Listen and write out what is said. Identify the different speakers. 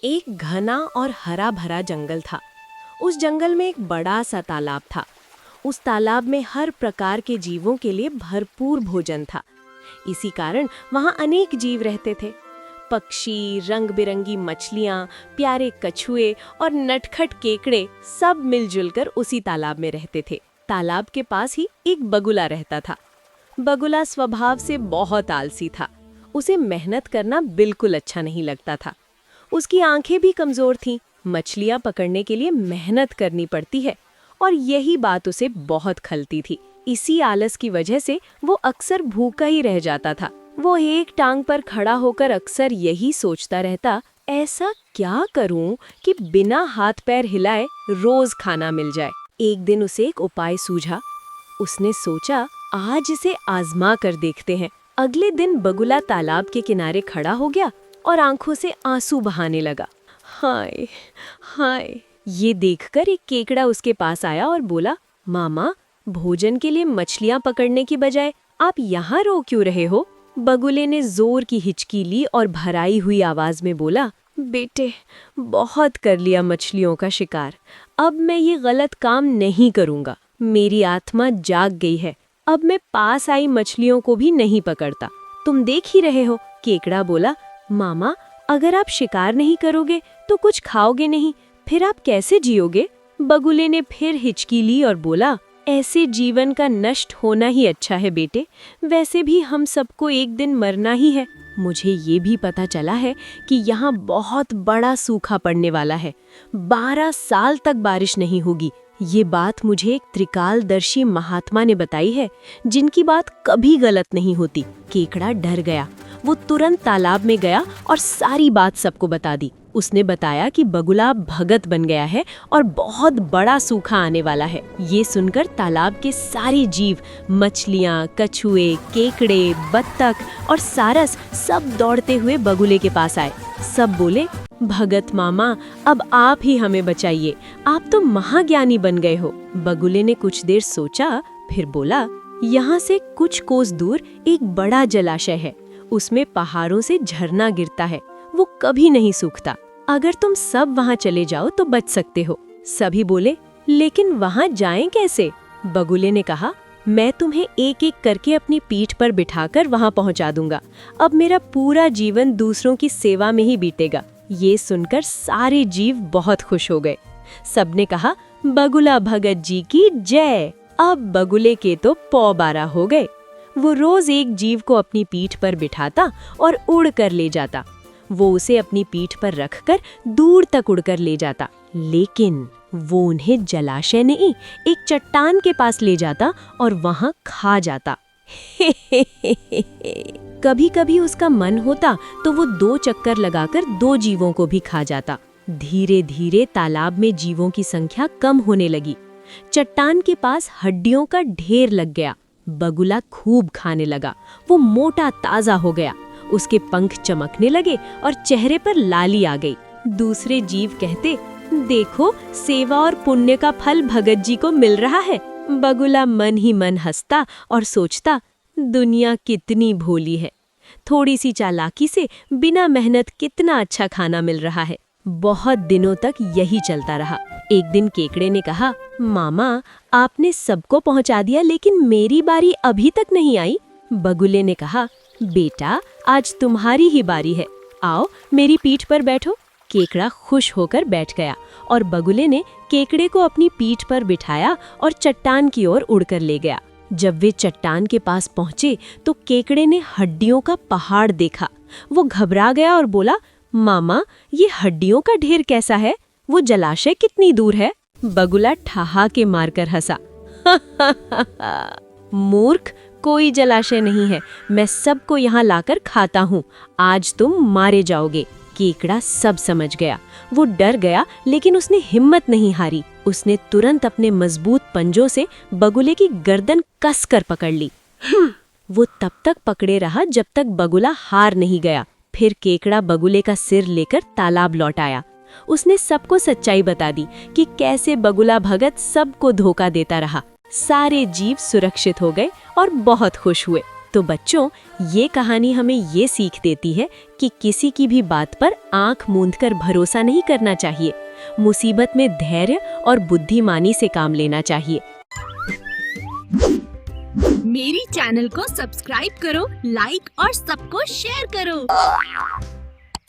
Speaker 1: एक घना और हरा भरा जंगल था। उस जंगल में एक बड़ा सा तालाब था। उस तालाब में हर प्रकार के जीवों के लिए भरपूर भोजन था। इसी कारण वहाँ अनेक जीव रहते थे। पक्षी, रंग बिरंगी मछलियाँ, प्यारे कछुए और नटखट केकड़े सब मिलजुल कर उसी तालाब में रहते थे। तालाब के पास ही एक बगुला रहता था। बगुला स्वभाव से बहुत आलसी था। उसे मेहनत करना बिल्कुल अच्छा नहीं लगता था। उसकी आंखें भी कमजोर थीं। मछलियां पकड़ने के लिए मेहनत करनी पड़ती है और यही बात उसे बहुत खलती थी। इसी आलस की वजह से वो अक्सर भूखा ही रह जाता था। वो एक टांग पर खड़ा होकर अक्सर यही सोचता रहता, ऐसा क्या करूं कि बिना हाथ पैर हिलाए रोज खाना मिल जाए। एक दिन उसे एक उपाय सूझा। उसने सोचा, आज इसे आजमा कर देखते हैं। अगले दिन बगुला तालाब के किनारे खड़ा हो गया और आंखों से आंसू बहाने लगा। हाय हाय, ये देखकर एक केकड़ा उसके पास आया और बोला, मामा, भोजन के लिए मछलियां पकड़ने की बजाय आप यहाँ रो क्यों रहे हो? बगुले ने जोर की हिचकी ली और भराई हुई आवाज में बोला, बेटे, बहुत कर लिया मछलियों का शिकार। अब मैं ये गलत काम नहीं करूँगा। मेरी आत्मा जाग गई है। अब मैं पास आई मछलियों को भी नहीं पकड़ता। तुम देख ही रहे हो। केकड़ा बोला, मामा, अगर आप शिकार नहीं करोगे तो कुछ खाओगे नहीं, फिर आप कैसे जियोगे? बगुले ने फिर हिचकी ली और बोला, ऐसे जीवन का नष्ट होना ही अच्छा है बेटे। वैसे भी हम सबको एक दिन मरना ही है। मुझे ये भी पता चला है कि यहाँ बहुत बड़ा सूखा पड़ने वाला है। 12 साल तक बारिश नहीं होगी। ये बात मुझे एक त्रिकालदर्शी महात्मा ने बताई है, जिनकी बात कभी गलत नहीं होती। केकड़ा डर गया। वो तुरंत तालाब में गया और सारी बात सबको बता दी। उसने बताया कि बगुला भगत बन गया है और बहुत बड़ा सूखा आने वाला है। ये सुनकर तालाब के सारे जीव, मछलियाँ, कछुए, केकड़े, बत्तख और सारस सब दौड़ते हुए बगुले के पास आए। सब बोले, भगत मामा, अब आप ही हमें बचाइए। आप तो महाज्ञानी बन गए हो। बगुले ने कुछ देर सोचा, फिर बोला, यहाँ से कुछ कोस दूर एक बड़ा जलाशय है। उसमें पहाड़ों से झरना गिरता है। वो कभी नहीं सूखता। अगर तुम सब वहाँ चले जाओ तो बच सकते हो। सभी बोले, लेकिन वहाँ जाएं कैसे? बगुले ने कहा, मैं तुम्हें एक एक करके अपनी पीठ पर बिठाकर वहाँ पहुँचा दूंगा। अब मेरा पूरा जीवन दूसरों की सेवा में ही बीतेगा। ये सुनकर सारे जीव बहुत खुश हो गए। सबने कहा, बगुला भगत जी की जय। अब बगुले के तो पौ बारा हो गए। वो रोज एक जीव को अपनी पीठ पर बिठाता और उड़ कर ले जाता। वो उसे अपनी पीठ पर रखकर दूर तक उड़कर ले जाता, लेकिन वो उन्हें जलाशय नहीं, एक चट्टान के पास ले जाता और वहां खा जाता। कभी कभी उसका मन होता तो वो 2 चक्कर लगाकर 2 जीवों को भी खा जाता। धीरे धीरे तालाब में जीवों की संख्या कम होने लगी। चट्टान के पास हड्डियों का ढेर लग गया। बगुला खूब खाने लगा। वो मोटा ताजा हो गया। उसके पंख चमकने लगे और चेहरे पर लाली आ गई। दूसरे जीव कहते, देखो, सेवा और पुण्य का फल भगत जी को मिल रहा है। बगुला मन ही मन हंसता और सोचता, दुनिया कितनी भोली है। थोड़ी सी चालाकी से बिना मेहनत कितना अच्छा खाना मिल रहा है। बहुत दिनों तक यही चलता रहा। एक दिन केकड़े ने कहा, मामा, आपने सबको पहुंचा दिया, लेकिन मेरी बारी अभी तक नहीं आई। बगुले ने कहा, बेटा, आज तुम्हारी ही बारी है। आओ, मेरी पीठ पर बैठो। केकड़ा खुश होकर बैठ गया और बगुले ने केकड़े को अपनी पीठ पर बिठाया और चट्टान की ओर उड़कर ले गया। जब वे चट्टान के पास पहुंचे तो केकड़े ने हड्डियों का पहाड़ देखा। वो घबरा गया और बोला, मामा, ये हड्डियों का ढेर कैसा है? वो जलाशय कितनी दूर है? बगुला ठहाके मारकर हंसा। मूर्ख, कोई जलाशय नहीं है। मैं सबको यहाँ लाकर खाता हूँ। आज तुम मारे जाओगे। केकड़ा सब समझ गया। वो डर गया, लेकिन उसने हिम्मत नहीं हारी। उसने तुरंत अपने मजबूत पंजों से बगुले की गर्दन कसकर पकड़ ली। वो तब तक पकड़े रहा जब तक बगुला हार नहीं गया। फिर केकड़ा बगुले का सिर लेकर तालाब लौट आया। उसने सबको सच्चाई बता दी कि कैसे बगुला भगत सबको धोखा देता रहा। सारे जीव सुरक्षित हो गए और बहुत खुश हुए। तो बच्चों, ये कहानी हमें ये सीख देती है कि किसी की भी बात पर आंख मूंदकर भरोसा नहीं करना चाहिए। मुसीबत में धैर्य और बुद्धिमानी से काम लेना चाहिए।
Speaker 2: मेरी चैनल को सब्सक्राइब करो, लाइक और सबको शेयर करो।